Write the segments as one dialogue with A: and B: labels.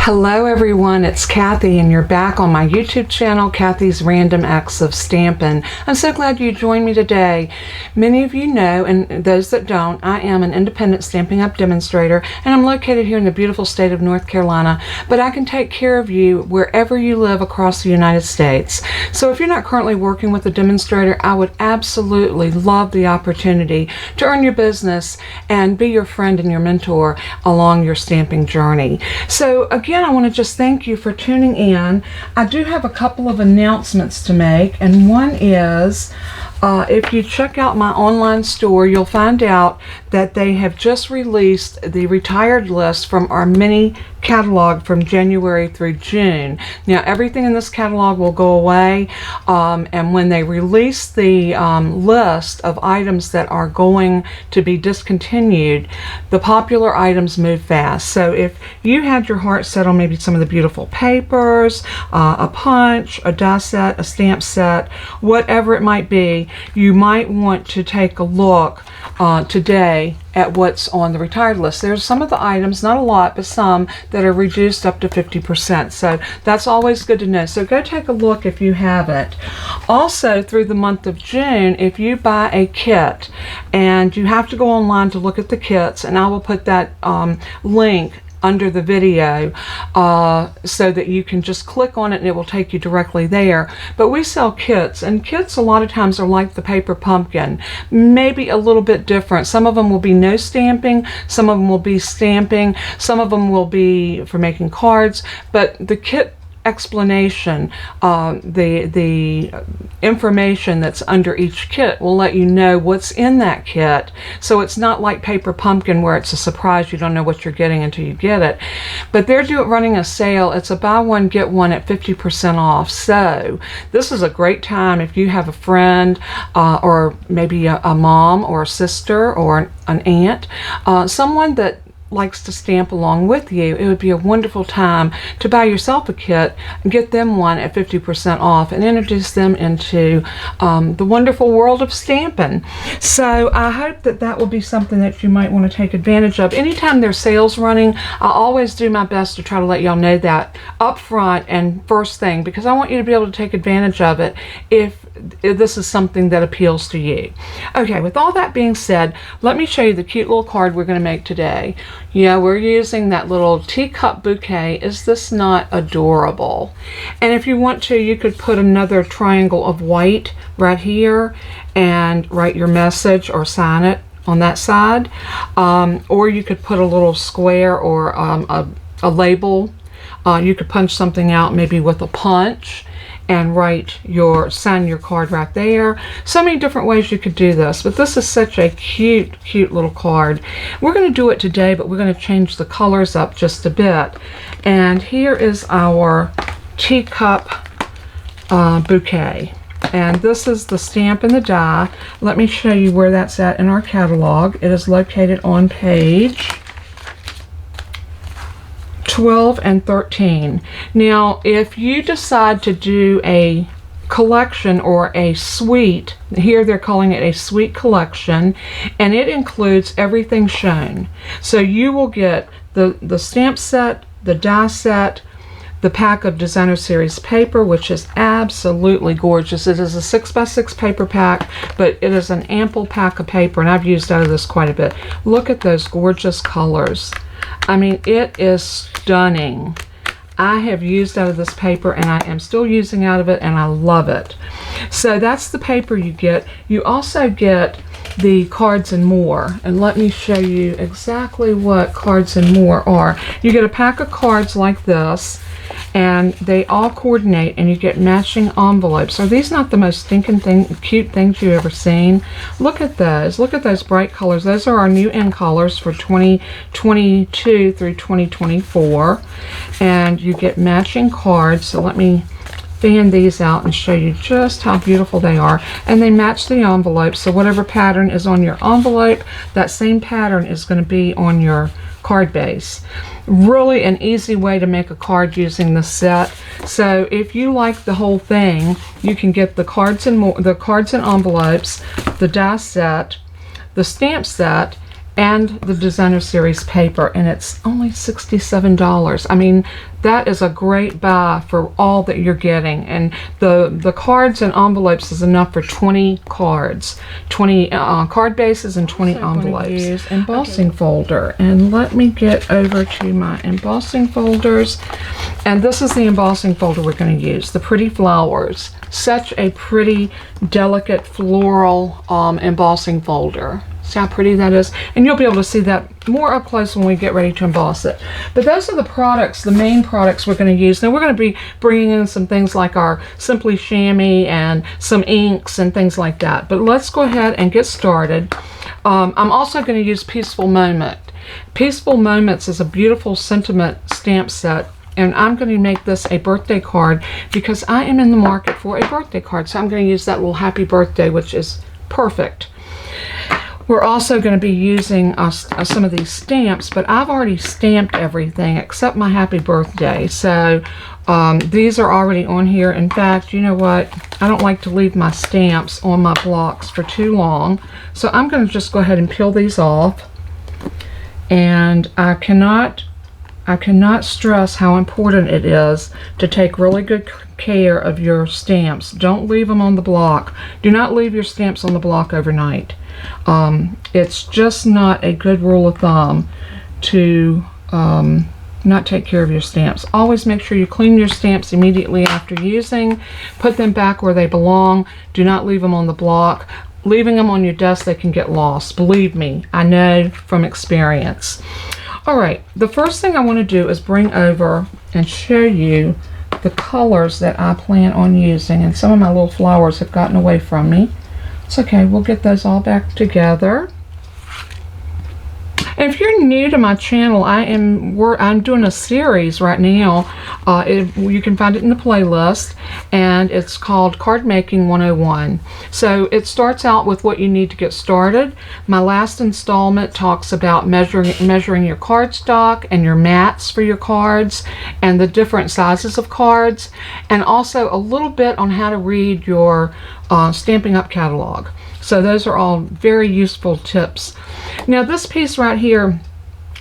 A: Hello everyone, it's Kathy and you're back on my YouTube channel, Kathy's Random Acts of Stampin'. I'm so glad you joined me today. Many of you know, and those that don't, I am an independent Stampin' Up! Demonstrator, and I'm located here in the beautiful state of North Carolina, but I can take care of you wherever you live across the United States. So if you're not currently working with a demonstrator, I would absolutely love the opportunity to earn your business and be your friend and your mentor along your stamping journey. So again, I want to just thank you for tuning in. I do have a couple of announcements to make, and one is if you check out my online store, you'll find out that they have just released the retired list from our mini catalog from January through June. Now everything in this catalog will go away, and when they release the list of items that are going to be discontinued, the popular items move fast. So if you had your heart set on maybe some of the beautiful papers, a punch, a die set, a stamp set, whatever it might be, you might want to take a look today at what's on the retired list. There's some of the items, not a lot, but some that are reduced up to 50%. So that's always good to know. So go take a look if you haven't. Also, through the month of June, if you buy a kit, and you have to go online to look at the kits, and I will put that link under the video so that you can just click on it and it will take you directly there. But we sell kits, and kits a lot of times are like the paper pumpkin, maybe a little bit different. Some of them will be no stamping, some of them will be stamping, some of them will be for making cards, but the kit explanation, the information that's under each kit will let you know what's in that kit. So it's not like paper pumpkin where it's a surprise, you don't know what you're getting until you get it. But they're running a sale. It's a buy one get one at 50% off. So this is a great time if you have a friend or maybe a mom or a sister or an aunt, someone that likes to stamp along with you. It would be a wonderful time to buy yourself a kit and get them one at 50% off and introduce them into the wonderful world of stamping. So I hope that that will be something that you might want to take advantage of. Anytime there's sales running, I always do my best to try to let y'all know that up front and first thing, because I want you to be able to take advantage of it if this is something that appeals to you. Okay, with all that being said, let me show you the cute little card we're going to make today. Yeah, we're using that little teacup bouquet. Is this not adorable? And if you want to, you could put another triangle of white right here and write your message or sign it on that side. Or you could put a little square or a label. You could punch something out maybe with a punch and sign your card right there. So many different ways you could do this, but this is such a cute little card. We're going to do it today, but we're going to change the colors up just a bit. And here is our teacup bouquet, and this is the stamp and the die. Let me show you where that's at in our catalog. It is located on page 12 and 13. Now, if you decide to do a collection or a suite, here they're calling it a suite collection, and it includes everything shown. So you will get the stamp set, the die set, the pack of designer series paper, which is absolutely gorgeous. It is a 6x6 paper pack, but it is an ample pack of paper, and I've used out of this quite a bit. Look at those gorgeous colors. I mean, it is stunning. I have used out of this paper, and I am still using out of it, and I love it. So that's the paper you get. You also get the cards and more, and let me show you exactly what cards and more are. You get a pack of cards like this, and they all coordinate, and you get matching envelopes. Are these not the most stinking cute things you've ever seen? Look at those. Look at those bright colors. Those are our new in colors for 2022 through 2024. And you get matching cards. So let me fan these out and show you just how beautiful they are. And they match the envelope. So whatever pattern is on your envelope, that same pattern is going to be on your card base. Really an easy way to make a card using the set. So if you like the whole thing, you can get the cards and envelopes, the die set, the stamp set, and the designer series paper, and it's only $67. I mean, that is a great buy for all that you're getting. And the cards and envelopes is enough for 20 cards, 20 card bases and 20 envelopes. Use embossing folder, and let me get over to my embossing folders. And this is the embossing folder we're going to use, the Pretty Flowers. Such a pretty, delicate floral embossing folder. See how pretty that is? And you'll be able to see that more up close when we get ready to emboss it. But those are the products, the main products we're going to use. Now we're going to be bringing in some things like our Simply Chamois and some inks and things like that. But let's go ahead and get started. I'm also going to use Peaceful Moment. Peaceful Moments is a beautiful sentiment stamp set. And I'm going to make this a birthday card because I am in the market for a birthday card. So I'm going to use that little happy birthday, which is perfect. We're also going to be using some of these stamps, but I've already stamped everything except my happy birthday. So these are already on here. In fact, you know what? I don't like to leave my stamps on my blocks for too long. So I'm going to just go ahead and peel these off. And I cannot stress how important it is to take really good care of your stamps. Don't leave them on the block. Do not leave your stamps on the block overnight. It's just not a good rule of thumb to not take care of your stamps. Always make sure you clean your stamps immediately after using. Put them back where they belong. Do not leave them on the block. Leaving them on your desk, they can get lost. Believe me, I know from experience. Alright, the first thing I want to do is bring over and show you the colors that I plan on using. And some of my little flowers have gotten away from me. It's okay, we'll get those all back together. And if you're new to my channel, I'm doing a series right now. You can find it in the playlist, and it's called Card Making 101. So it starts out with what you need to get started. My last installment talks about measuring your cardstock and your mats for your cards and the different sizes of cards, and also a little bit on how to read your Stampin' Up! Catalog. So those are all very useful tips. Now this piece right here,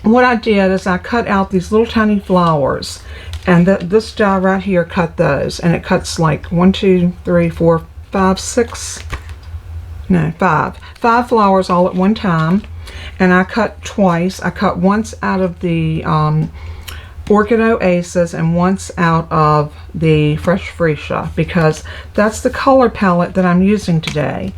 A: what I did is I cut out these little tiny flowers, and this die right here cut those, and it cuts like 1, 2, 3, 4, 5, 6, no, 5 flowers all at one time. And I cut twice. I cut once out of the Orchid Oasis and once out of the Fresh Freesia, because that's the color palette that I'm using today.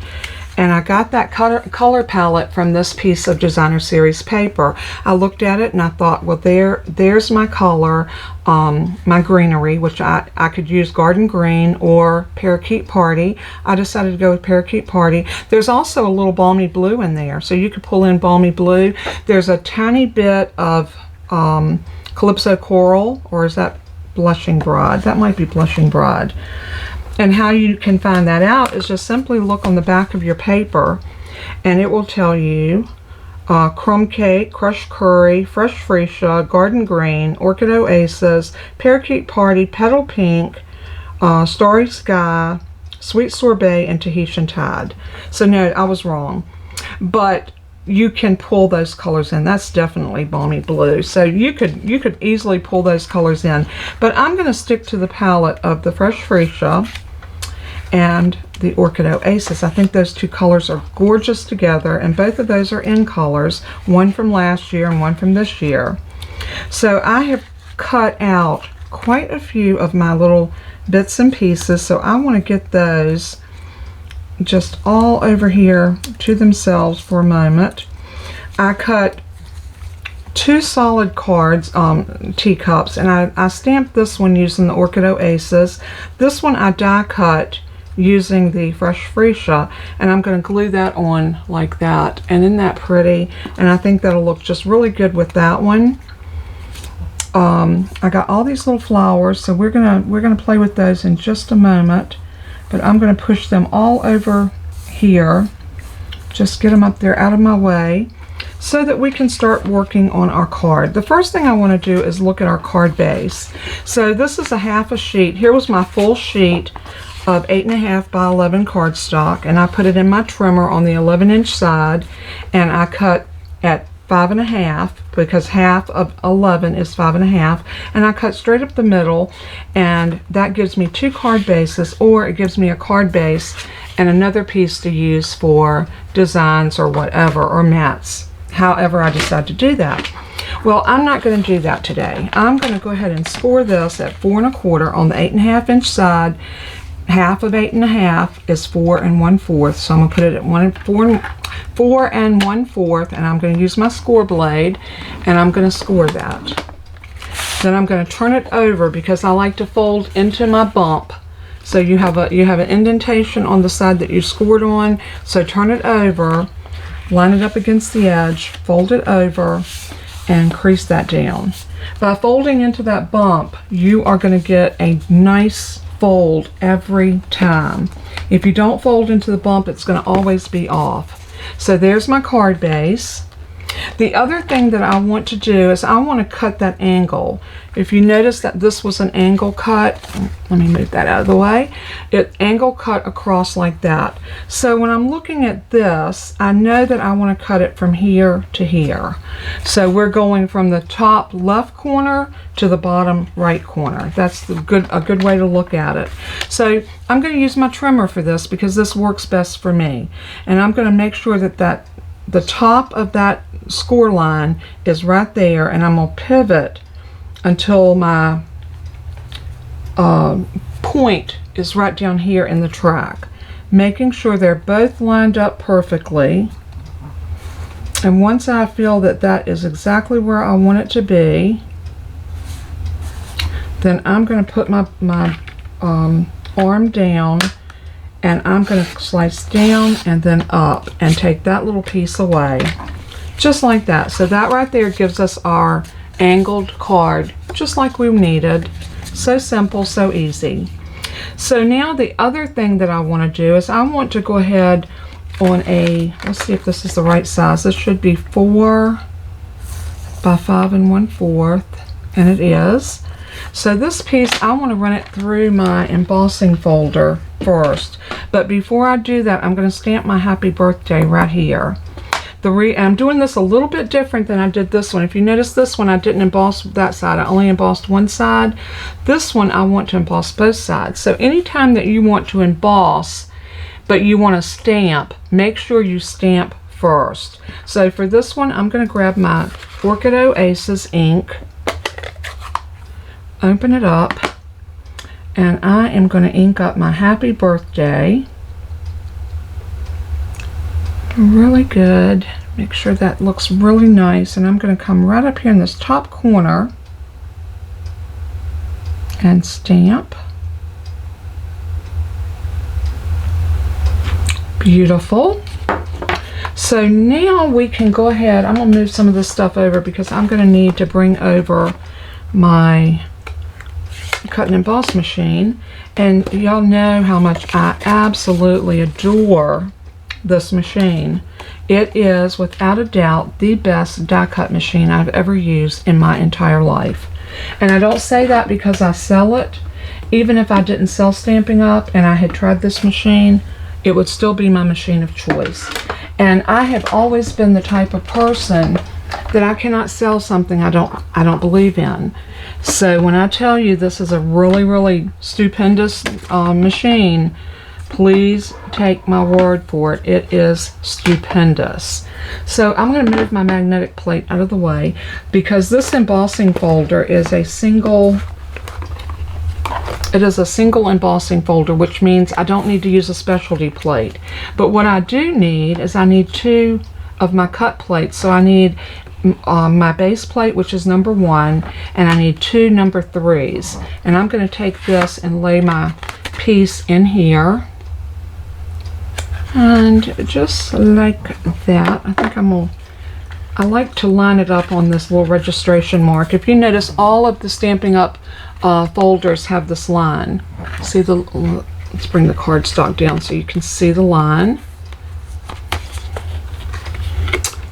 A: And I got that color palette from this piece of designer series paper. I looked at it and I thought, well, there's my color, my greenery, which I could use Garden Green or Parakeet Party. I decided to go with Parakeet Party. There's also a little Balmy Blue in there, so you could pull in Balmy Blue. There's a tiny bit of Calypso Coral, or is that Blushing Bride? That might be Blushing Bride. And how you can find that out is just simply look on the back of your paper, and it will tell you Crumb Cake, Crushed Curry, Fresh Freesia, Garden Green, Orchid Oasis, Parakeet Party, Petal Pink, Starry Sky, Sweet Sorbet, and Tahitian Tide. So no, I was wrong. But you can pull those colors in. That's definitely Balmy Blue. So you could easily pull those colors in. But I'm going to stick to the palette of the Fresh Freesia and the Orchid Oasis. I think those two colors are gorgeous together, and both of those are in colors, one from last year and one from this year. So I have cut out quite a few of my little bits and pieces, so I want to get those just all over here to themselves for a moment. I cut 2 solid cards, teacups, and I stamped this one using the Orchid Oasis. This one I die cut using the Fresh Freesia, and I'm going to glue that on like that. And isn't that pretty? And I think that'll look just really good with that one. I got all these little flowers, so we're gonna play with those in just a moment. But I'm going to push them all over here. Just get them up there out of my way so that we can start working on our card. The first thing I want to do is look at our card base. So this is a half a sheet. Here was my full sheet of 8.5 by 11 cardstock, and I put it in my trimmer on the 11-inch side, and I cut at 5.5, because half of 11 is 5.5, and I cut straight up the middle, and that gives me 2 card bases, or it gives me a card base and another piece to use for designs or whatever, or mats, however I decide to do that. Well, I'm not going to do that today. I'm going to go ahead and score this at 4 1/4 on the 8.5 inch side. Half of 8.5 is 4 1/4, so I'm going to put it at 4 1/4, and I'm going to use my score blade, and I'm going to score that. Then I'm going to turn it over, because I like to fold into my bump. So you have an indentation on the side that you scored on. So turn it over, line it up against the edge, fold it over, and crease that down. By folding into that bump, you are going to get a nice fold every time. If you don't fold into the bump, it's going to always be off. So there's my card base. The other thing that I want to do is I want to cut that angle. If you notice that this was an angle cut, let me move that out of the way. It angle cut across like that. So when I'm looking at this, I know that I want to cut it from here to here. So we're going from the top left corner to the bottom right corner. That's a good way to look at it. So I'm going to use my trimmer for this, because this works best for me. And I'm going to make sure that the top of that score line is right there, and I'm going to pivot until my point is right down here in the track, making sure they're both lined up perfectly. And once I feel that that is exactly where I want it to be, then I'm going to put my arm down, and I'm going to slice down and then up and take that little piece away, just like that. So that right there gives us our angled card, just like we needed. So simple, so easy. So now the other thing that I want to do is I want to go ahead on a, let's see if this is the right size. This should be 4 by 5 1/4, and it is. So this piece, I want to run it through my embossing folder first. But before I do that, I'm going to stamp my happy birthday right here. I'm doing this a little bit different than I did this one. If you notice, this one I didn't emboss that side. I only embossed one side. This one I want to emboss both sides. So anytime that you want to emboss, but you want to stamp, make sure you stamp first. So for this one, I'm going to grab my Orchid Oasis ink, open it up, and I am going to ink up my happy birthday really good. Make sure that looks really nice, and I'm going to come right up here in this top corner and stamp. Beautiful. So now we can go ahead, I'm going to move some of this stuff over, because I'm going to need to bring over my cut and emboss machine. And y'all know how much I absolutely adore this machine. It is without a doubt the best die cut machine I've ever used in my entire life. And I don't say that because I sell it. Even if I didn't sell Stampin' Up! And I had tried this machine, it would still be my machine of choice. And I have always been the type of person that I cannot sell something I don't believe in. So when I tell you this is a really stupendous machine, please take my word for it. It is stupendous. So I'm going to move my magnetic plate out of the way, because this embossing folder is a single embossing folder, which means I don't need to use a specialty plate. But what I do need is I need 2 of my cut plates. So I need my base plate, which is number 1, and I need 2 number 3s. And I'm going to take this and lay my piece in here. And just like that, I think I like to line it up on this little registration mark. If you notice, all of the Stampin' Up! Folders have this line. See let's bring the cardstock down so you can see the line.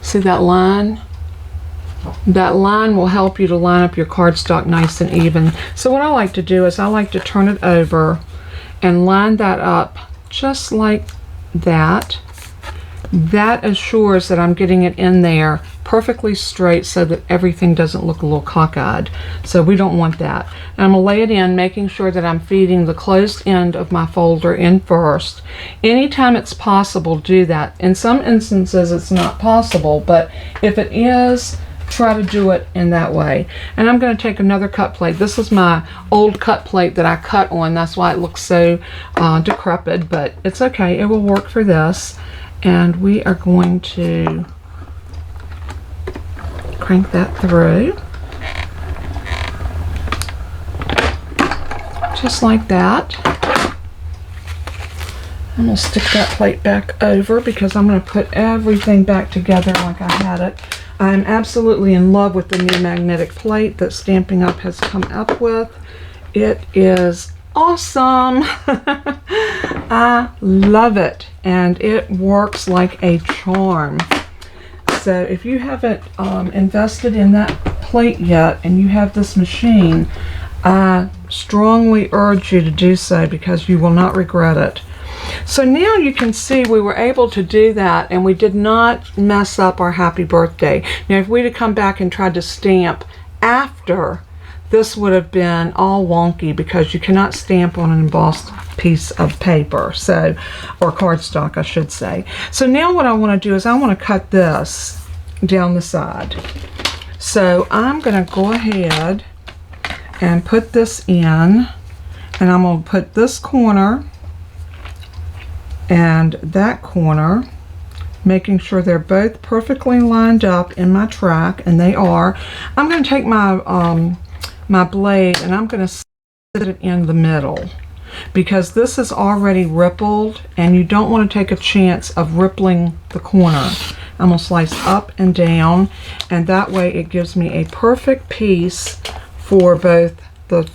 A: See that line? That line will help you to line up your cardstock nice and even. So what I like to do is I like to turn it over and line that up just like that. That assures that I'm getting it in there perfectly straight so that everything doesn't look a little cockeyed. So we don't want that. And I'm going to lay it in, making sure that I'm feeding the closed end of my folder in first. Anytime it's possible, do that. In some instances it's not possible, but if it is, try to do it in that way. And I'm going to take another cut plate. This is my old cut plate that I cut on. That's why it looks so decrepit, but it's okay. It will work for this. And we are going to crank that through. Just like that. I'm going to stick that plate back over because I'm going to put everything back together like I had it. I'm absolutely in love with the new magnetic plate that Stampin' Up! Has come up with. It is awesome. I love it, and it works like a charm. So if you haven't invested in that plate yet and you have this machine, I strongly urge you to do so because you will not regret it. So now you can see we were able to do that and we did not mess up our happy birthday. Now if we'd have come back and tried to stamp after, this would have been all wonky because you cannot stamp on an embossed piece of paper, so, or cardstock I should say. So now what I want to do is I want to cut this down the side. So I'm going to go ahead and put this in, and I'm going to put this corner and that corner, making sure they're both perfectly lined up in my track, and they are. I'm going to take my my blade and I'm going to sit it in the middle because this is already rippled and you don't want to take a chance of rippling the corner. I'm going to slice up and down, and that way it gives me a perfect piece for both the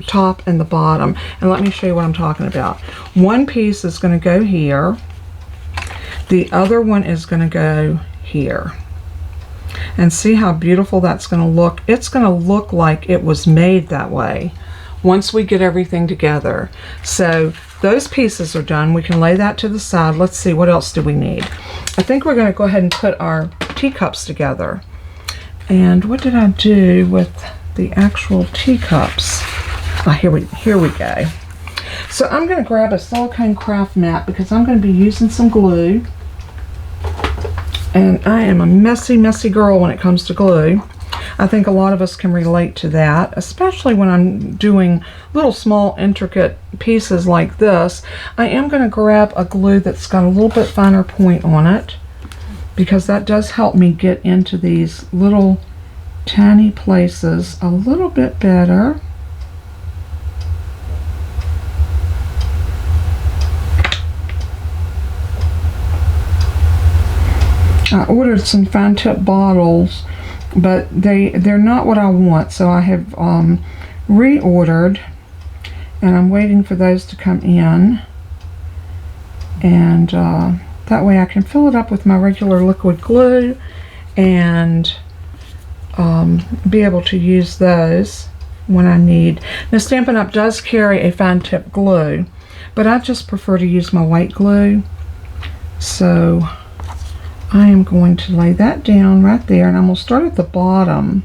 A: top and the bottom. And let me show you what I'm talking about. One piece is going to go here, the other one is going to go here. And see how beautiful that's going to look. It's going to look like it was made that way once we get everything together. So those pieces are done. We can lay that to the side. Let's see, what else do we need? I think we're going to go ahead and put our teacups together. And what did I do with the actual teacups? Oh, here we go. So I'm going to grab a silicone craft mat because I'm going to be using some glue. And I am a messy, messy girl when it comes to glue. I think a lot of us can relate to that, especially when I'm doing little small intricate pieces like this. I am going to grab a glue that's got a little bit finer point on it because that does help me get into these little tiny places a little bit better. I ordered some fine tip bottles, but they're not what I want, so I have reordered, and I'm waiting for those to come in, and that way I can fill it up with my regular liquid glue and be able to use those when I need. Now Stampin' Up! Does carry a fine tip glue, but I just prefer to use my white glue, so I am going to lay that down right there, and I'm going to start at the bottom.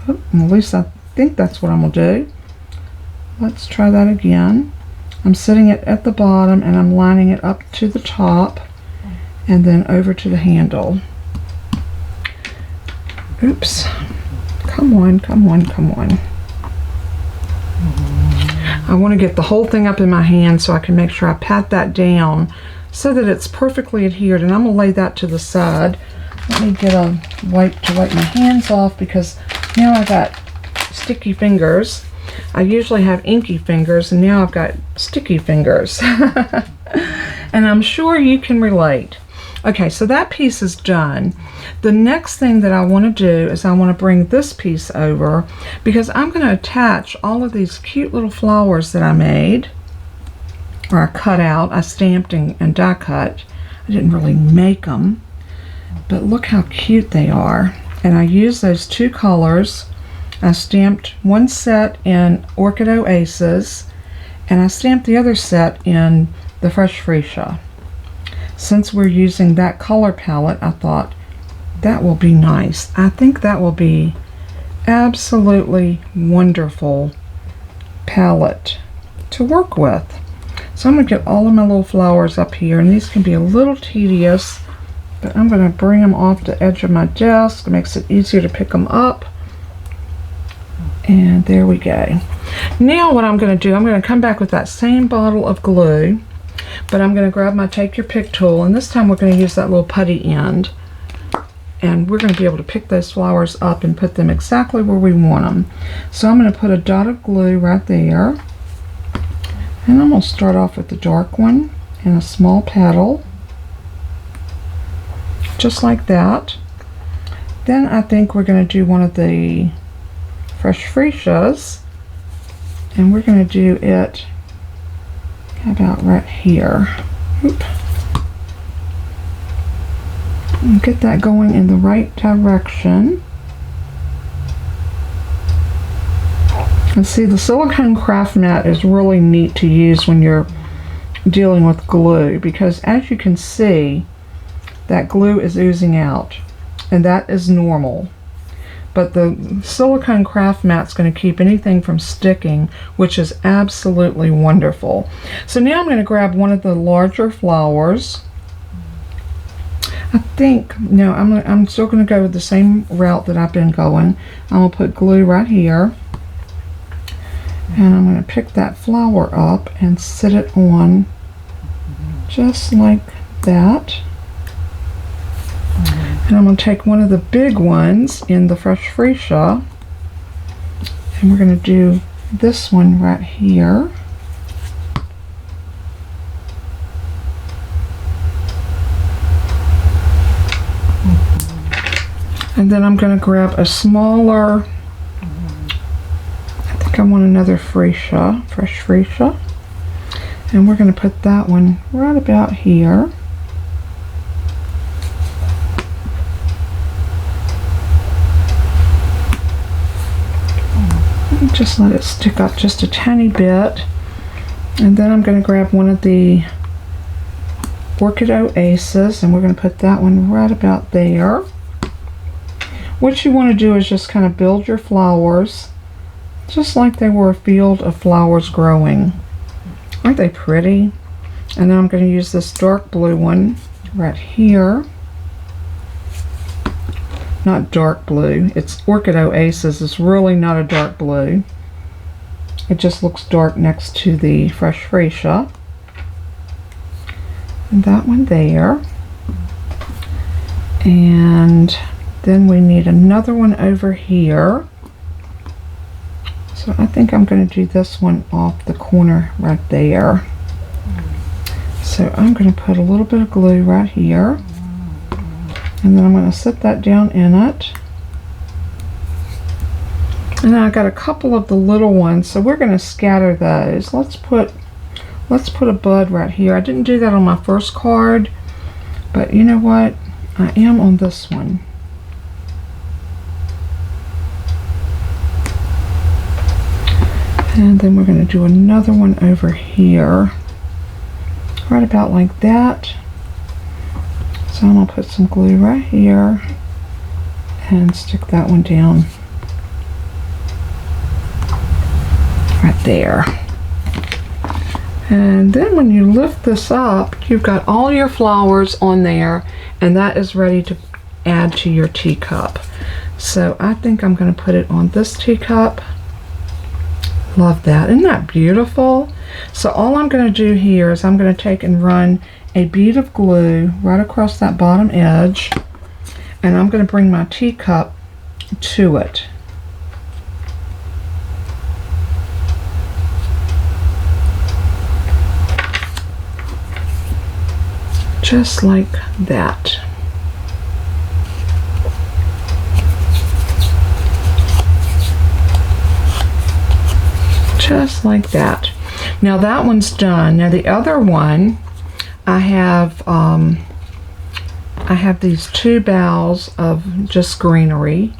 A: Oh, at least I think that's what I'm going to do. Let's try that again. I'm setting it at the bottom and I'm lining it up to the top and then over to the handle. Oops. Come on, come on, come on. I want to get the whole thing up in my hand so I can make sure I pat that down so that it's perfectly adhered, and I'm going to lay that to the side. Let me get a wipe to wipe my hands off because now I've got sticky fingers. I usually have inky fingers, and now I've got sticky fingers. And I'm sure you can relate. Okay, so that piece is done. The next thing that I want to do is I want to bring this piece over because I'm going to attach all of these cute little flowers that I made, or I cut out. I stamped and die cut. I didn't really make them, but look how cute they are. And I used those two colors. I stamped one set in Orchid Oasis, and I stamped the other set in the Fresh Freesia. since we're using that color palette, I thought that will be nice. I think that will be absolutely wonderful palette to work with. So I'm going to get all of my little flowers up here, and these can be a little tedious, but I'm going to bring them off the edge of my desk. It makes it easier to pick them up. And there we go. Now what I'm going to do, I'm going to come back with that same bottle of glue, but I'm going to grab my Take Your Pick tool, and this time we're going to use that little putty end, and we're going to be able to pick those flowers up and put them exactly where we want them. So I'm going to put a dot of glue right there, and I'm going to start off with the dark one and a small petal, just like that. Then I think we're going to do one of the fresh Freesias, and we're going to do it about right here. Oop. And get that going in the right direction. And see, the silicone craft mat is really neat to use when you're dealing with glue, because as you can see, that glue is oozing out, and that is normal. But the silicone craft mat's going to keep anything from sticking, which is absolutely wonderful. So now I'm going to grab one of the larger flowers. I think, no, I'm still going to go with the same route that I've been going. I'm going to put glue right here, and I'm going to pick that flower up and sit it on just like that. And I'm going to take one of the big ones in the fresh Freesia, and we're going to do this one right here. And then I'm going to grab a smaller, I think I want another Freesia, fresh Freesia, and we're going to put that one right about here. Just let it stick up just a tiny bit, and then I'm going to grab one of the Orchid Oasis, and we're going to put that one right about there. What you want to do is just kind of build your flowers just like they were a field of flowers growing. Aren't they pretty? And then I'm going to use this dark blue one right here. Not dark blue, it's Orchid Oasis. It's really not a dark blue. It just looks dark next to the fresh Freesia. And that one there. And then we need another one over here. So I think I'm going to do this one off the corner right there. So I'm going to put a little bit of glue right here. And then I'm going to set that down in it. And then I got a couple of the little ones, so we're going to scatter those. Let's put a bud right here. I didn't do that on my first card, but you know what? I am on this one. And then we're going to do another one over here, right about like that. So I'm going to put some glue right here and stick that one down right there. And then when you lift this up, you've got all your flowers on there, and that is ready to add to your teacup. So I think I'm going to put it on this teacup. Love that. Isn't that beautiful? So all I'm going to do here is I'm going to take and run a bead of glue right across that bottom edge, and I'm going to bring my teacup to it. Just like that. Just like that. Now that one's done. Now the other one, I have these two boughs of just greenery,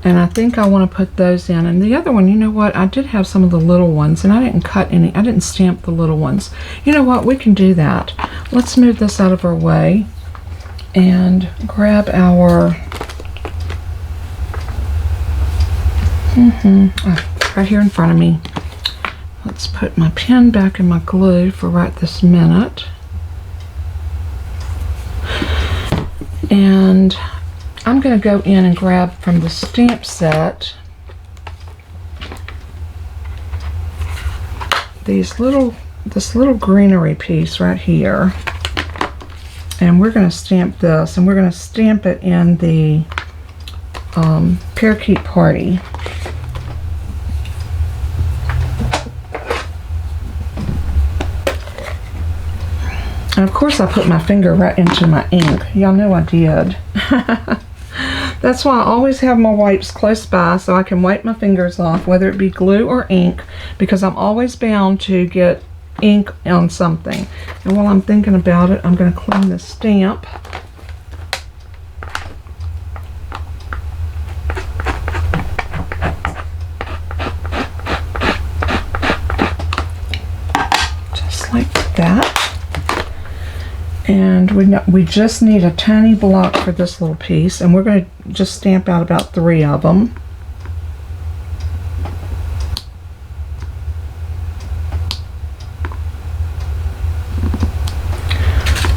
A: And I think I want to put those in. And the other one, you know what? I did have some of the little ones, and I didn't cut any. I didn't stamp the little ones. You know what? We can do that. Let's move this out of our way and grab our... right here in front of me. Let's put my pen back in my glue for right this minute. And I'm going to go in and grab from the stamp set this little greenery piece right here, and we're going to stamp this, and we're going to stamp it in the Parakeet Party. And of course I put my finger right into my ink. Y'all know I did. That's why I always have my wipes close by so I can wipe my fingers off, whether it be glue or ink, because I'm always bound to get ink on something. And while I'm thinking about it, I'm going to clean the stamp. Just like that. And we just need a tiny block for this little piece, and we're going to just stamp out about 3 of them.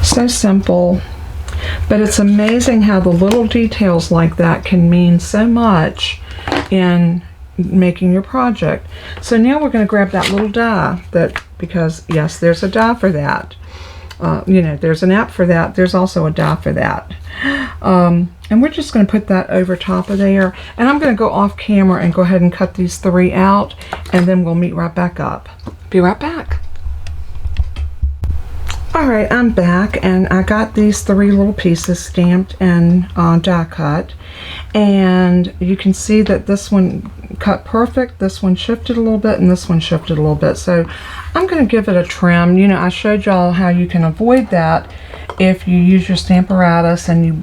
A: So simple, but it's amazing how the little details like that can mean so much in making your project. So now we're going to grab that little die, because yes, there's a die for that. You know, there's an app for that. There's also a die for that. And we're just going to put that over top of there. And I'm going to go off camera and go ahead and cut these 3 out, and then we'll meet right back up. Be right back. Alright, I'm back, and I got these 3 little pieces stamped and die cut. And you can see that this one cut perfect, this one shifted a little bit, and this one shifted a little bit. So I'm going to give it a trim. You know, I showed y'all how you can avoid that if you use your Stamparatus and you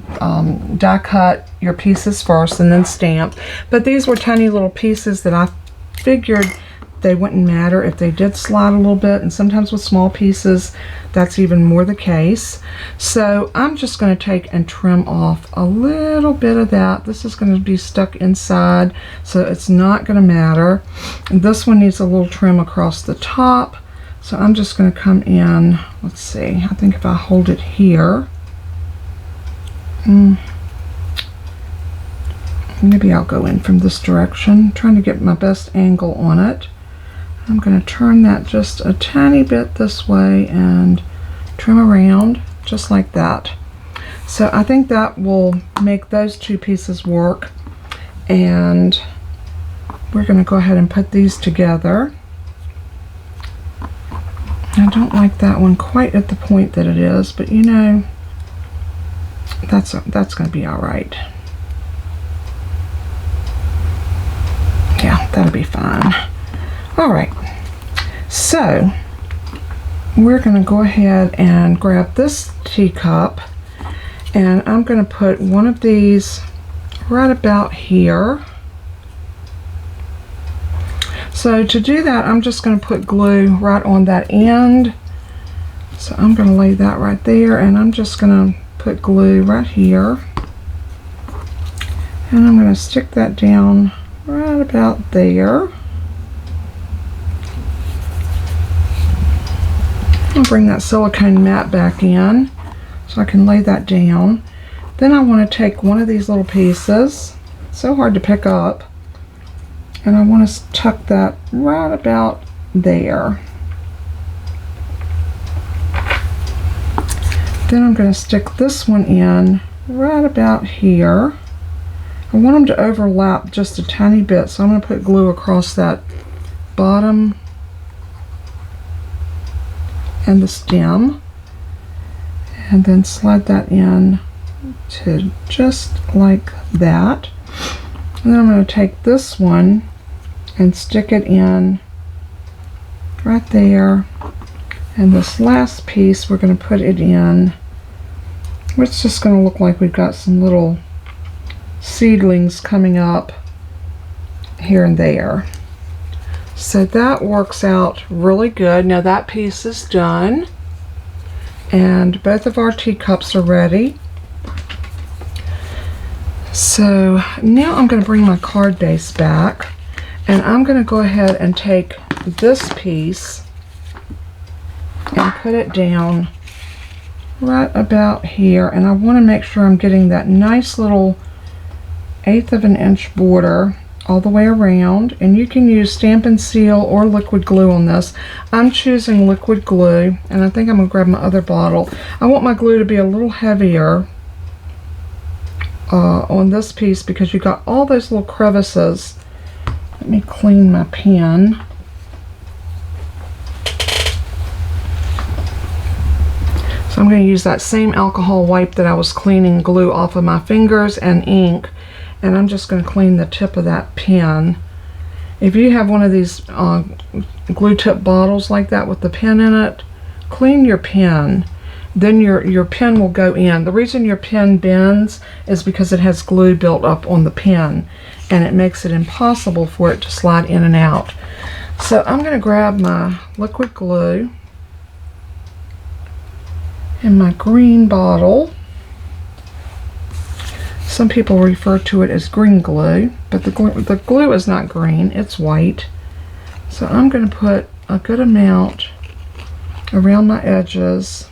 A: die cut your pieces first and then stamp. But these were tiny little pieces that I figured they wouldn't matter if they did slide a little bit, and sometimes with small pieces that's even more the case. So I'm just going to take and trim off a little bit of that. This is going to be stuck inside, so it's not going to matter. And this one needs a little trim across the top, so I'm just going to come in. Let's see, I think if I hold it here, maybe I'll go in from this direction, trying to get my best angle on it. I'm going to turn that just a tiny bit this way and trim around just like that. So I think that will make those 2 pieces work, and we're going to go ahead and put these together. I don't like that one quite at the point that it is, but you know, that's going to be alright. Yeah, that'll be fine. Alright, so we're going to go ahead and grab this teacup, and I'm going to put one of these right about here. So to do that, I'm just going to put glue right on that end. So I'm going to lay that right there, and I'm just going to put glue right here, and I'm going to stick that down right about there. I'll bring that silicone mat back in so I can lay that down. Then I want to take one of these little pieces, so hard to pick up, and I want to tuck that right about there. Then I'm going to stick this one in right about here. I want them to overlap just a tiny bit, so I'm going to put glue across that bottom and the stem, and then slide that in to just like that. And then I'm going to take this one and stick it in right there, and this last piece we're going to put it in. It's just going to look like we've got some little seedlings coming up here and there. So that works out really good. Now that piece is done, and both of our teacups are ready. So now I'm going to bring my card base back, and I'm going to go ahead and take this piece and put it down right about here, and I want to make sure I'm getting that nice little 1/8 of an inch border all the way around. And you can use Stampin' Seal or liquid glue on this. I'm choosing liquid glue, and I think I'm going to grab my other bottle. I want my glue to be a little heavier on this piece because you got all those little crevices. Let me clean my pen. So I'm going to use that same alcohol wipe that I was cleaning glue off of my fingers and ink, and I'm just going to clean the tip of that pen. If you have one of these glue tip bottles like that with the pen in it, clean your pen. Then your pen will go in. The reason your pen bends is because it has glue built up on the pen, and it makes it impossible for it to slide in and out. So I'm going to grab my liquid glue in my green bottle. Some people refer to it as green glue, but the glue is not green, it's white. So I'm going to put a good amount around my edges,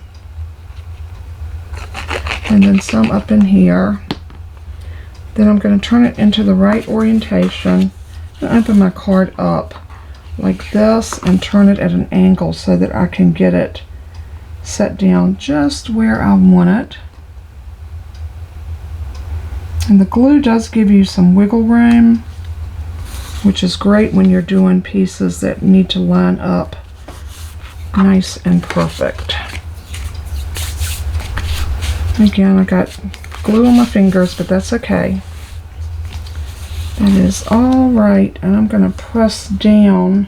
A: and then some up in here. Then I'm going to turn it into the right orientation and open my card up like this and turn it at an angle so that I can get it set down just where I want it. And the glue does give you some wiggle room, which is great when you're doing pieces that need to line up nice and perfect. Again, I got glue on my fingers, but that's okay. That is all right, and I'm going to press down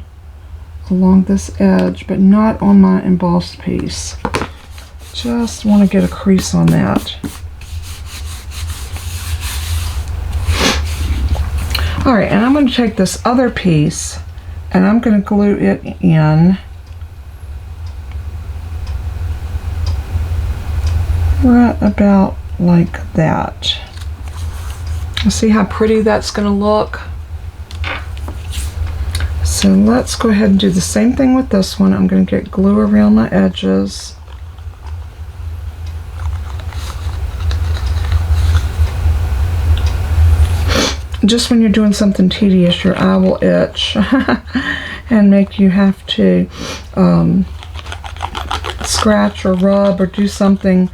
A: along this edge, but not on my embossed piece. Just want to get a crease on that. All right, and I'm going to take this other piece, and I'm going to glue it in right about like that. See how pretty that's going to look? So let's go ahead and do the same thing with this one. I'm going to get glue around my edges. Just when you're doing something tedious, your eye will itch and make you have to scratch or rub or do something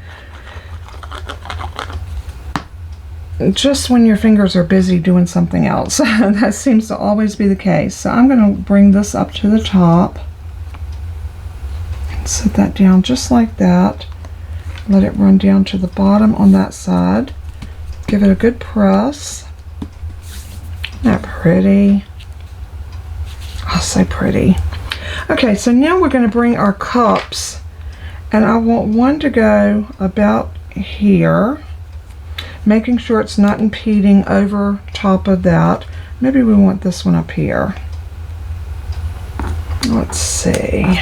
A: just when your fingers are busy doing something else. That seems to always be the case. So I'm going to bring this up to the top and set that down just like that. Let it run down to the bottom on that side. Give it a good press. Isn't that pretty? Oh, so pretty. Okay, so now we're going to bring our cups, and I want one to go about here, making sure it's not impeding over top of that. Maybe we want this one up here. Let's see.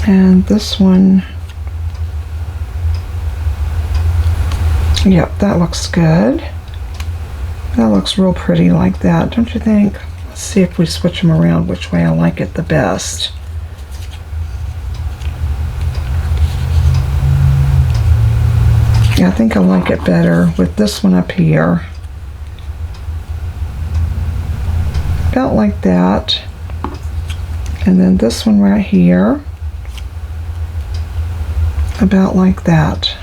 A: And this one, yep, that looks good. That looks real pretty like that, don't you think? Let's see if we switch them around which way I like it the best. Yeah, I think I like it better with this one up here. About like that. And then this one right here. About like that.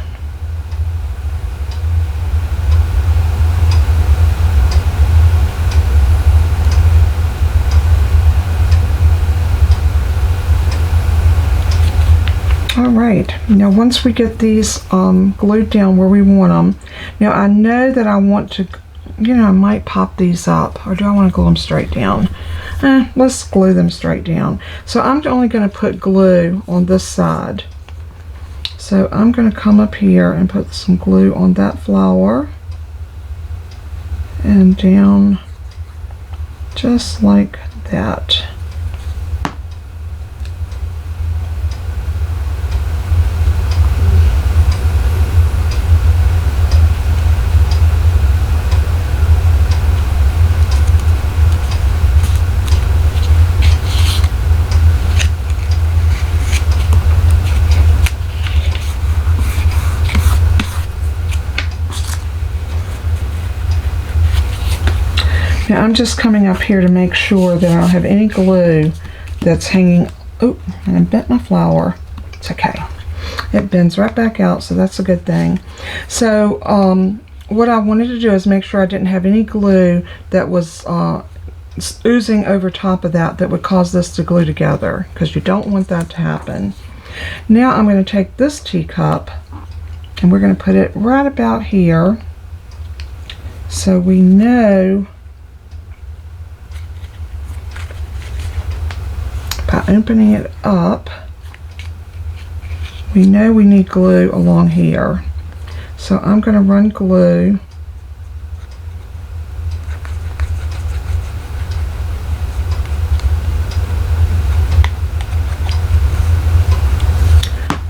A: Alright, now once we get these glued down where we want them, now I know that I want to, I might pop these up, or do I want to glue them straight down? Let's glue them straight down. So I'm only going to put glue on this side. So I'm going to come up here and put some glue on that flower. and down just like that. Now I'm just coming up here to make sure that I don't have any glue that's hanging. Oh, and I bent my flower. It's okay. It bends right back out, so that's a good thing. So what I wanted to do is make sure I didn't have any glue that was oozing over top of that would cause this to glue together, because you don't want that to happen. Now I'm going to take this teacup and we're going to put it right about here, so we know by opening it up, we know we need glue along here. So I'm going to run glue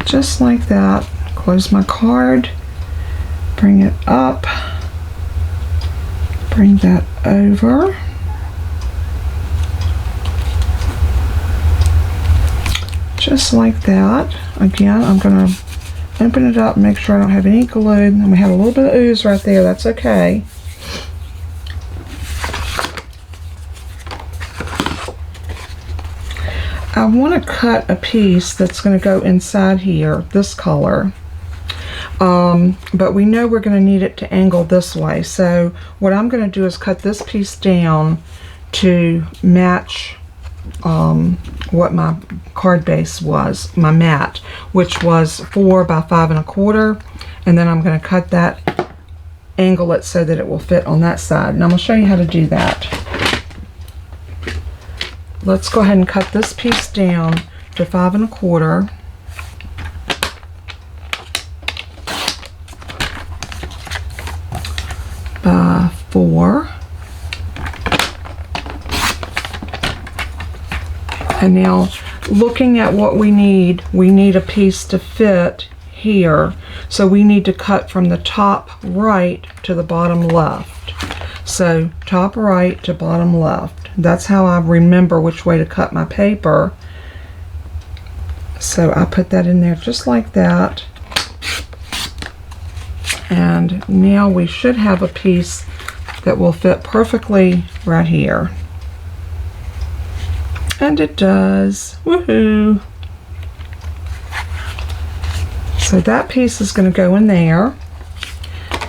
A: just like that. Close my card, bring it up, bring that over. Just like that. Again, I'm going to open it up, make sure I don't have any glue. And we have a little bit of ooze right there. That's okay. I want to cut a piece that's going to go inside here, this color. But we know we're going to need it to angle this way. So what I'm going to do is cut this piece down to match what my card base was, my mat, which was 4 by 5 1/4, and then I'm going to cut that, angle it so that it will fit on that side. And I'm going to show you how to do that. Let's go ahead and cut this piece down to 5 1/4. By 4. And now, looking at what we need a piece to fit here. So we need to cut from the top right to the bottom left. So top right to bottom left. That's how I remember which way to cut my paper. So I put that in there just like that. And now we should have a piece that will fit perfectly right here. And it does. Woohoo! So that piece is going to go in there,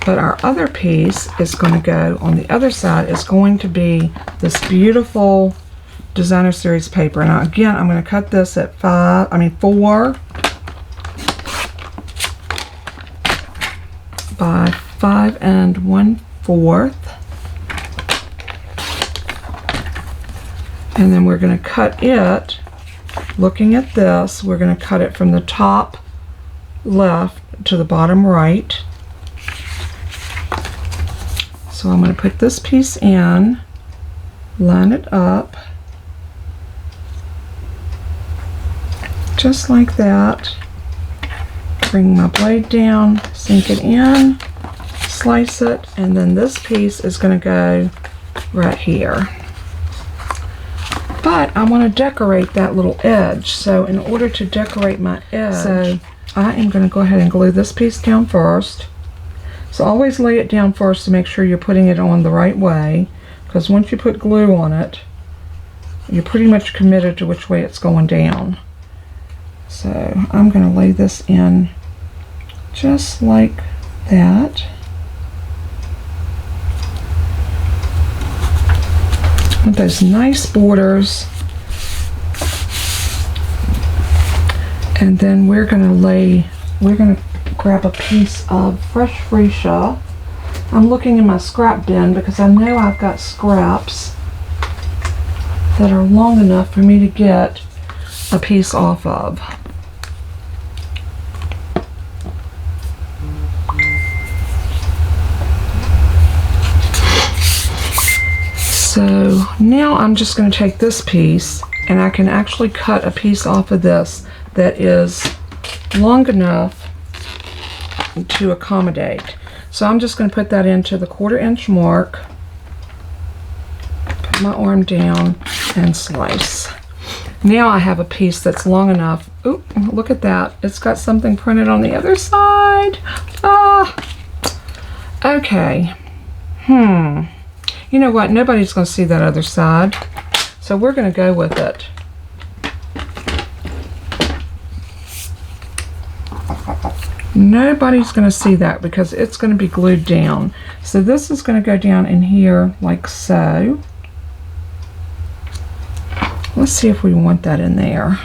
A: but our other piece is going to go on the other side. It's going to be this beautiful designer series paper. Now again, I'm going to cut this at 4 by 5 1/4. And then we're going to cut it, looking at this, we're going to cut it from the top left to the bottom right. So I'm going to put this piece in, line it up, just like that. Bring my blade down, sink it in, slice it, and then this piece is going to go right here. But I want to decorate that little edge. So in order to decorate my edge, so I am going to go ahead and glue this piece down first. So always lay it down first to make sure you're putting it on the right way, because once you put glue on it, you're pretty much committed to which way it's going down. So I'm going to lay this in just like that. With those nice borders. And then we're going to grab a piece of fresh Freesia. I'm looking in my scrap bin because I know I've got scraps that are long enough for me to get a piece off of. So now I'm just going to take this piece, and I can actually cut a piece off of this that is long enough to accommodate. So I'm just going to put that into the 1/4 inch mark, put my arm down, and slice. Now I have a piece that's long enough. Ooh, look at that. It's got something printed on the other side. Ah, okay. You know what? Nobody's going to see that other side. So we're going to go with it. Nobody's going to see that because it's going to be glued down. So this is going to go down in here like so. Let's see if we want that in there.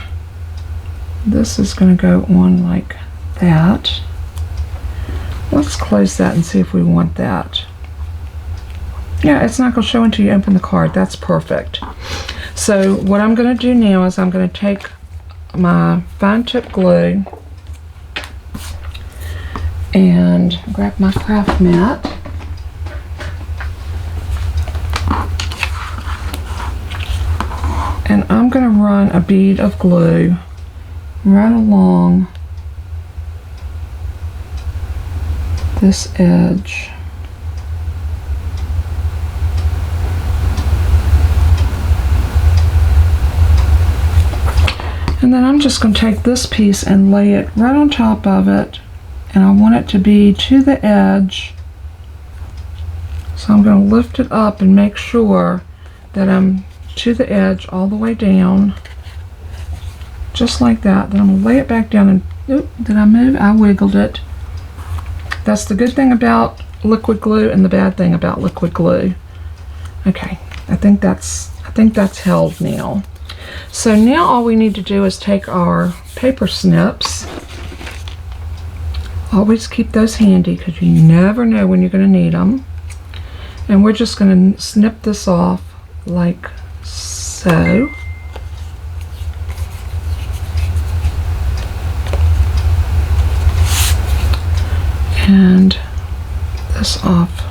A: This is going to go on like that. Let's close that and see if we want that. Yeah, it's not going to show until you open the card. That's perfect. So what I'm going to do now is I'm going to take my fine tip glue and grab my craft mat. And I'm going to run a bead of glue right along this edge. And then I'm just going to take this piece and lay it right on top of it, and I want it to be to the edge. So I'm going to lift it up and make sure that I'm to the edge all the way down, just like that. Then I'm going to lay it back down and, oop, did I move? I wiggled it. That's the good thing about liquid glue and the bad thing about liquid glue. Okay, I think that's held now. So now all we need to do is take our paper snips. Always keep those handy because you never know when you're going to need them. And we're just going to snip this off like so. And this off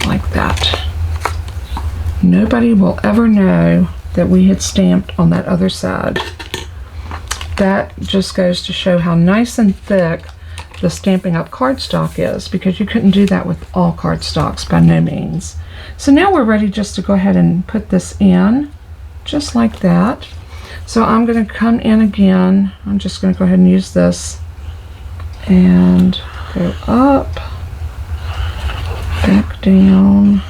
A: like that. Nobody will ever know that we had stamped on that other side. That just goes to show how nice and thick the Stampin' Up! Cardstock is, because you couldn't do that with all cardstocks by no means. So now we're ready just to go ahead and put this in, just like that. So I'm going to come in again. I'm just going to go ahead and use this and go up, back down.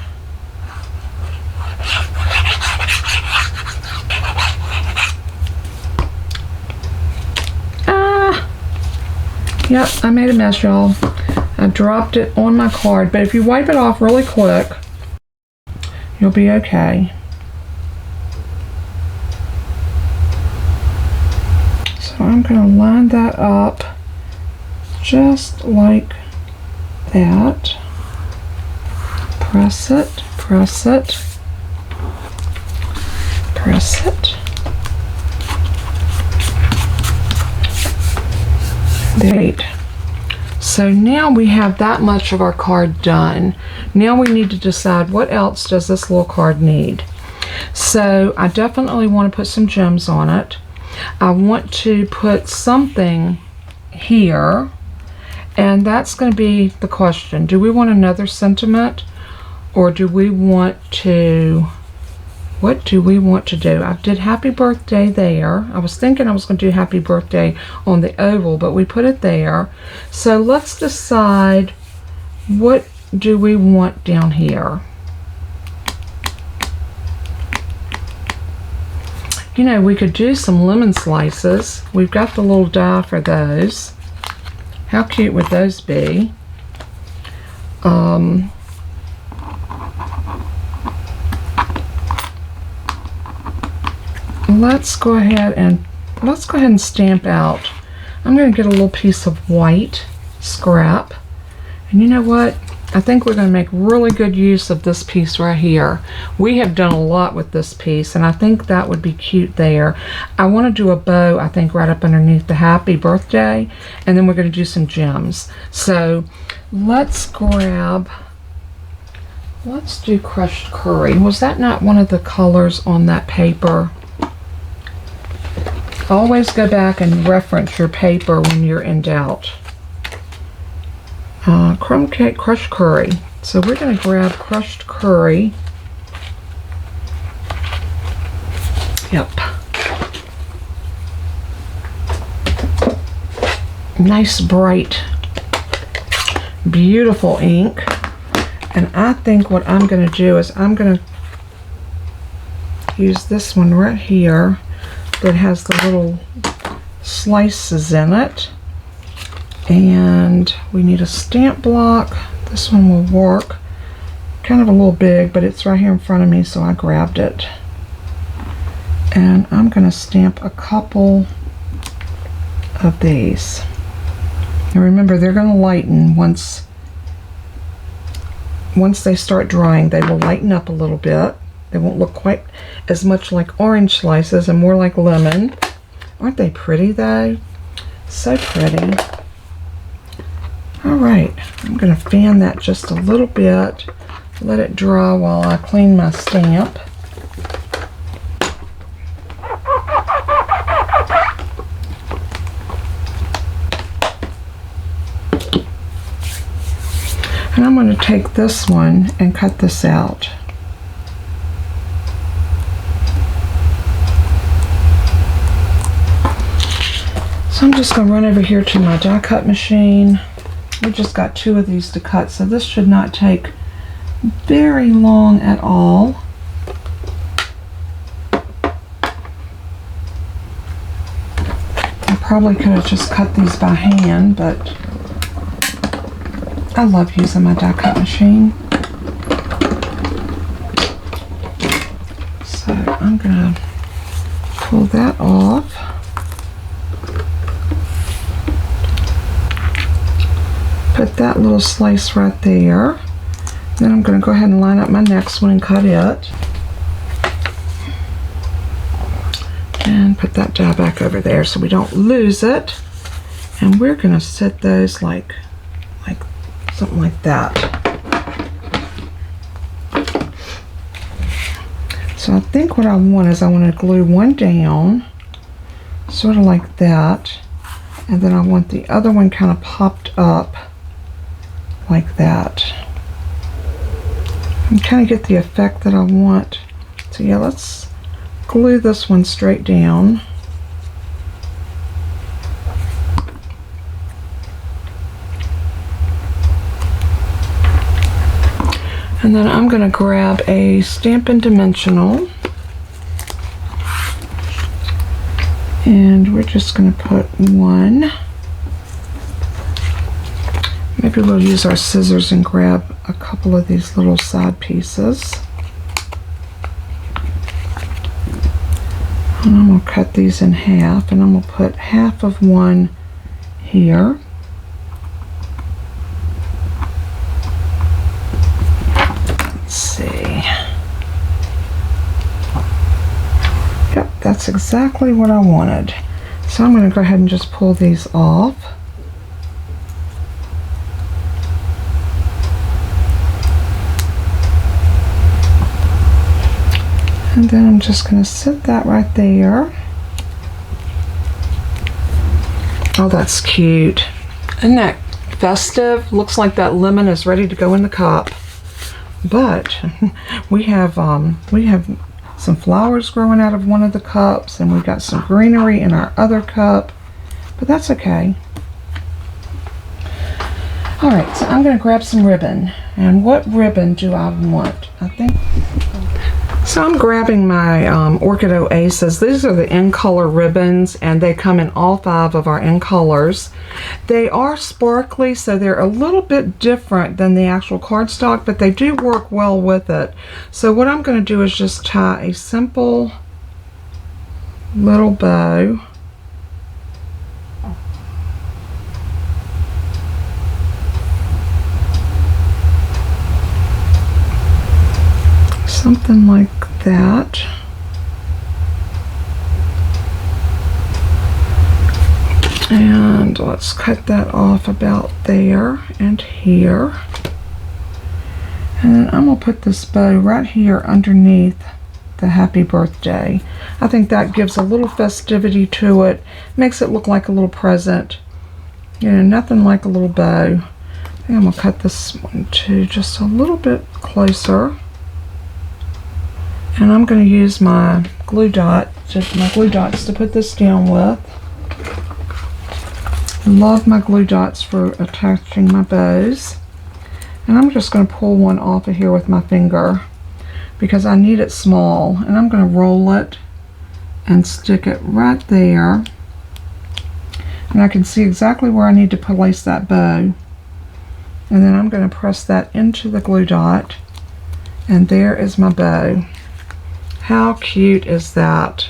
A: Yep, I made a mess, y'all. I dropped it on my card, but if you wipe it off really quick, you'll be okay. So I'm going to line that up just like that. Press it, press it, press it. Great. So now we have that much of our card done. Now we need to decide what else does this little card need. So I definitely want to put some gems on it. I want to put something here, and that's going to be the question. Do we want another sentiment, or do we want to, what do we want to do? I did happy birthday there. I was thinking I was going to do happy birthday on the oval, but we put it there. So let's decide, what do we want down here? You know, we could do some lemon slices. We've got the little die for those. How cute would those be? Let's go ahead and stamp out. I'm going to get a little piece of white scrap, and you know what? I think we're going to make really good use of this piece right here. We have done a lot with this piece, and I think that would be cute there. I want to do a bow, I think, right up underneath the happy birthday, and then we're going to do some gems. So let's grab Let's do crushed curry. Was that not one of the colors on that paper? Always go back and reference your paper when you're in doubt. Crumb cake crushed curry. So we're going to grab crushed curry. Yep. Nice, bright, beautiful ink. And I think what I'm going to do is I'm going to use this one right here that has the little slices in it. And we need a stamp block. This one will work. Kind of a little big, but it's right here in front of me, so I grabbed it. And I'm going to stamp a couple of these. And remember, they're going to lighten once they start drying. They will lighten up a little bit. They won't look quite as much like orange slices and more like lemon. Aren't they pretty though? So pretty. Alright, I'm going to fan that just a little bit. Let it dry while I clean my stamp. And I'm going to take this one and cut this out. So I'm just going to run over here to my die cut machine. We just got 2 of these to cut, so this should not take very long at all. I probably could have just cut these by hand, but I love using my die cut machine. So I'm going to pull that off. Put that little slice right there. Then I'm going to go ahead and line up my next one and cut it. And put that die back over there so we don't lose it. And we're going to set those like something like that. So I think what I want is I want to glue one down, sort of like that. And then I want the other one kind of popped up like that. And kind of get the effect that I want. So yeah, let's glue this one straight down. And then I'm going to grab a Stampin' Dimensional. And we're just going to put one. Maybe we'll use our scissors and grab a couple of these little side pieces. And I'm going to cut these in half, and I'm going to put half of one here. Let's see. Yep, that's exactly what I wanted. So I'm going to go ahead and just pull these off. And then I'm just going to sit that right there. Oh, that's cute. Isn't that festive? Looks like that lemon is ready to go in the cup. But we have some flowers growing out of one of the cups, and we've got some greenery in our other cup. But that's okay. All right, so I'm going to grab some ribbon. And what ribbon do I want? I think. So I'm grabbing my Orchid Oasis. These are the in color ribbons, and they come in all 5 of our in colors. They are sparkly, so they're a little bit different than the actual cardstock, but they do work well with it. So what I'm going to do is just tie a simple little bow. Something like that. And let's cut that off about there and here. And then I'm going to put this bow right here underneath the happy birthday. I think that gives a little festivity to it, makes it look like a little present. You know, nothing like a little bow. I think I'm going to cut this one too just a little bit closer. And I'm going to use my glue dots to put this down with. I love my glue dots for attaching my bows. And I'm just going to pull one off of here with my finger because I need it small. And I'm going to roll it and stick it right there. And I can see exactly where I need to place that bow. And then I'm going to press that into the glue dot. And there is my bow. How cute is that?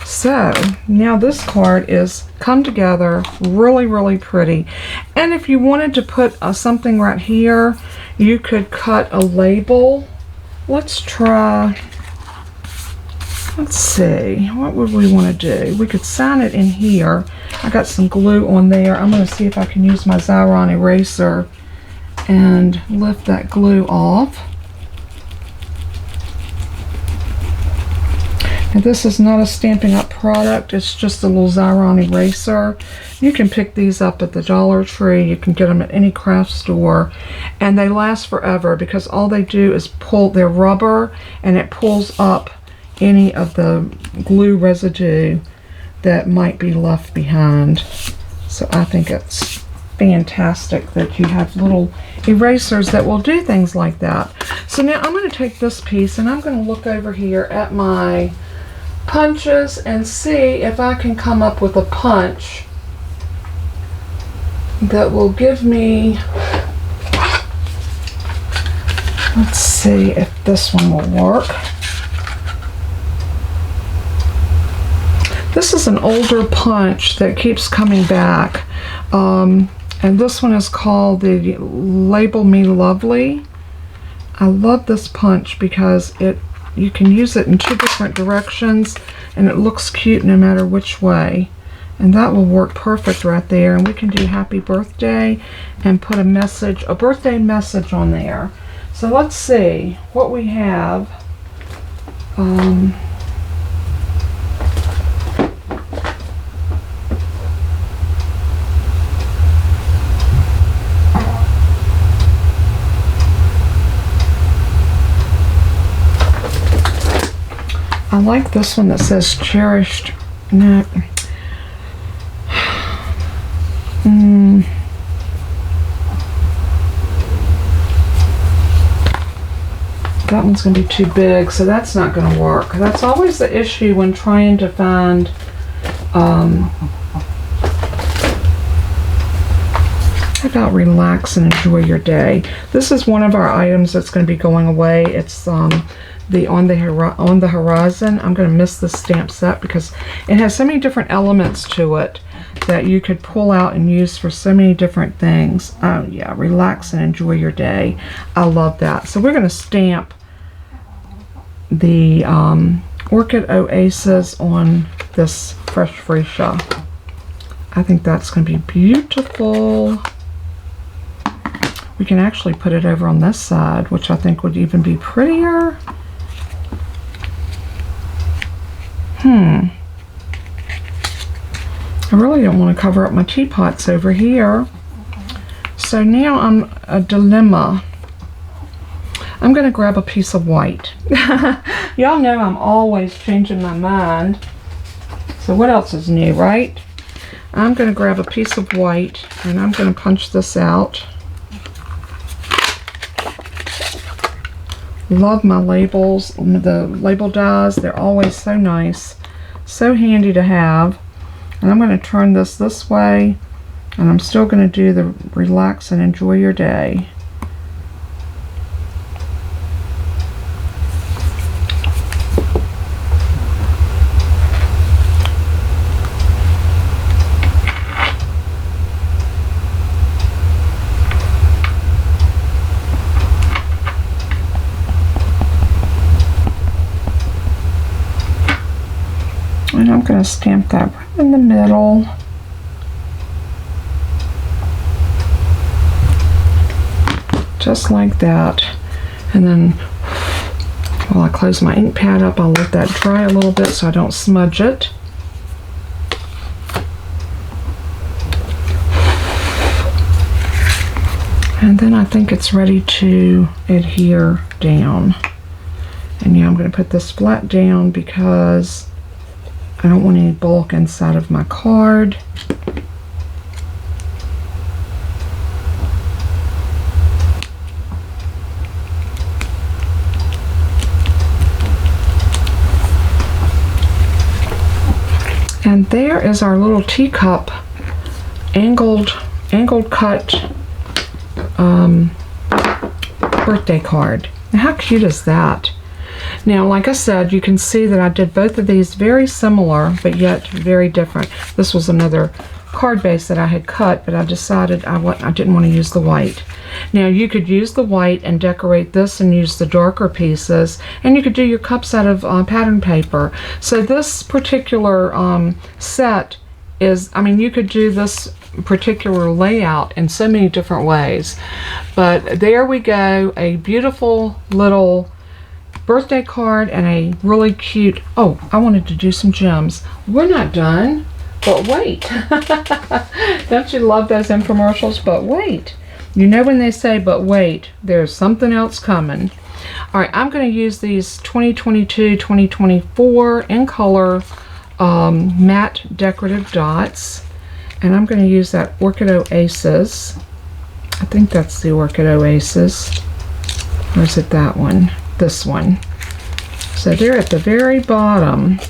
A: So now this card is come together really, really pretty. And if you wanted to put something right here, you could cut a label. Let's try, let's see, what would we want to do? We could sign it in here. I got some glue on there. I'm going to see if I can use my Xyron eraser and lift that glue off. Now this is not a Stampin' Up product, it's just a little Xyron eraser. You can pick these up at the Dollar Tree, you can get them at any craft store, and they last forever because all they do is pull their rubber and it pulls up any of the glue residue that might be left behind. So I think it's fantastic that you have little erasers that will do things like that. So now I'm going to take this piece and I'm going to look over here at my punches and see if I can come up with a punch that will give me, let's see if this one will work. This is an older punch that keeps coming back, and this one is called the Label Me Lovely. I love this punch because you can use it in two different directions and it looks cute no matter which way, and that will work perfect right there. And we can do happy birthday and put a birthday message on there. So let's see what we have. I like this one that says cherished. No. That one's going to be too big, so that's not going to work. That's always the issue when trying to find about relax and enjoy your day. This is one of our items that's going to be going away. It's the on the horizon. I'm going to miss this stamp set because it has so many different elements to it that you could pull out and use for so many different things. Oh yeah, relax and enjoy your day. I love that. So we're going to stamp the Orchid Oasis on this fresh Freesia. I think that's going to be beautiful. We can actually put it over on this side, which I think would even be prettier. I really don't want to cover up my teapots over here. So now I'm a dilemma. I'm going to grab a piece of white. Y'all know I'm always changing my mind. So what else is new, right? I'm going to grab a piece of white and I'm going to punch this out. Love my labels, the label dies. They're always so nice, so handy to have. And I'm going to turn this way, and I'm still going to do the relax and enjoy your day. And I'm going to stamp that right in the middle. just like that. And then while I close my ink pad up, I'll let that dry a little bit so I don't smudge it. And then I think it's ready to adhere down. And yeah, I'm going to put this flat down because I don't want any bulk inside of my card. And there is our little teacup angled cut birthday card. Now, how cute is that? Now, like I said, you can see that I did both of these very similar, but yet very different. This was another card base that I had cut, but I decided I didn't want to use the white. Now, you could use the white and decorate this and use the darker pieces, and you could do your cups out of pattern paper. So this particular set is, I mean, you could do this particular layout in so many different ways. But there we go, a beautiful little birthday card and a really cute, oh, I wanted to do some gems. We're not done, but wait. Don't you love those infomercials? But wait. You know when they say, but wait, there's something else coming. All right, I'm going to use these 2022-2024 in color matte decorative dots. And I'm going to use that Orchid Oasis. I think that's the Orchid Oasis. Or is it that one? This one. So they're at the very bottom.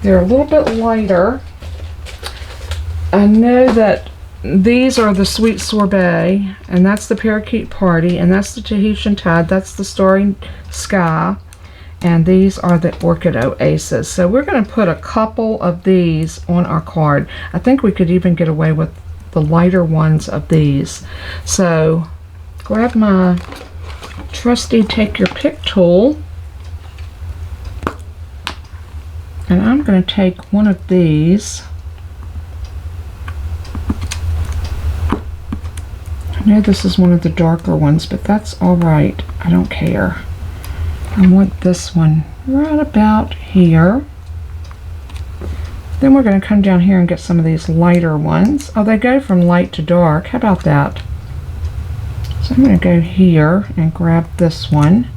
A: They're a little bit lighter. I know that these are the Sweet Sorbet, and that's the Parakeet Party, and that's the Tahitian Tide, that's the Starry Sky, and these are the Orchid Oasis. So we're going to put a couple of these on our card. I think we could even get away with the lighter ones of these. So grab my trusty take your pick tool, and I'm going to take one of these. I know this is one of the darker ones, but that's all right. I don't care. I want this one right about here. Then we're going to come down here and get some of these lighter ones. Oh, they go from light to dark. How about that? So I'm going to go here and grab this one.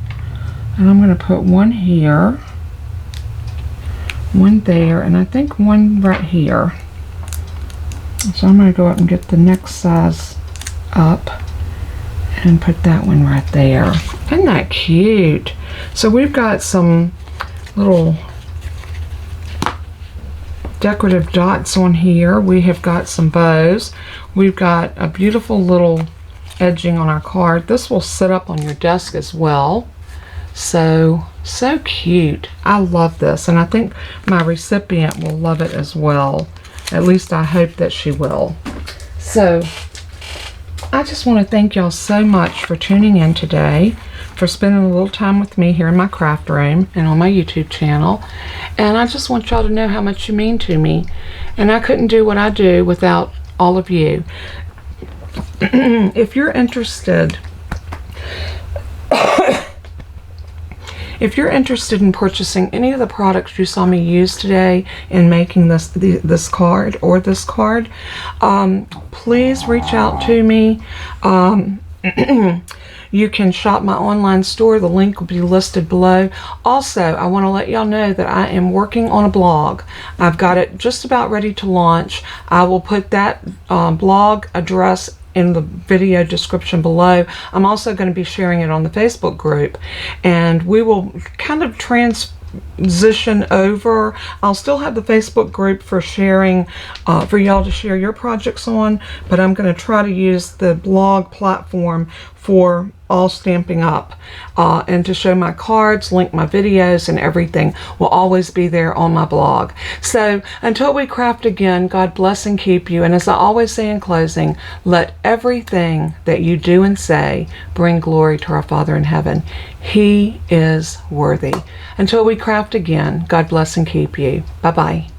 A: And I'm going to put one here, one there, and I think one right here. So I'm going to go up and get the next size up and put that one right there. Isn't that cute? So we've got some little decorative dots on here. We have got some bows. We've got a beautiful little edging on our card. This will sit up on your desk as well. So cute. I love this, and I think my recipient will love it as well. At least I hope that she will. So I just want to thank y'all so much for tuning in today, for spending a little time with me here in my craft room and on my YouTube channel. And I just want y'all to know how much you mean to me. And I couldn't do what I do without all of you. If you're interested, if you're interested in purchasing any of the products you saw me use today in making this card or this card, please reach out to me. You can shop my online store. The link will be listed below. Also, I want to let y'all know that I am working on a blog. I've got it just about ready to launch. I will put that blog address in the video description below. I'm also going to be sharing it on the Facebook group, and we will kind of transition over. I'll still have the Facebook group for sharing, for y'all to share your projects on, but I'm going to try to use the blog platform for all Stamping Up, and to show my cards, link my videos, and everything will always be there on my blog. So until we craft again, God bless and keep you. And as I always say in closing, let everything that you do and say bring glory to our Father in heaven. He is worthy. Until we craft again, God bless and keep you. Bye-bye.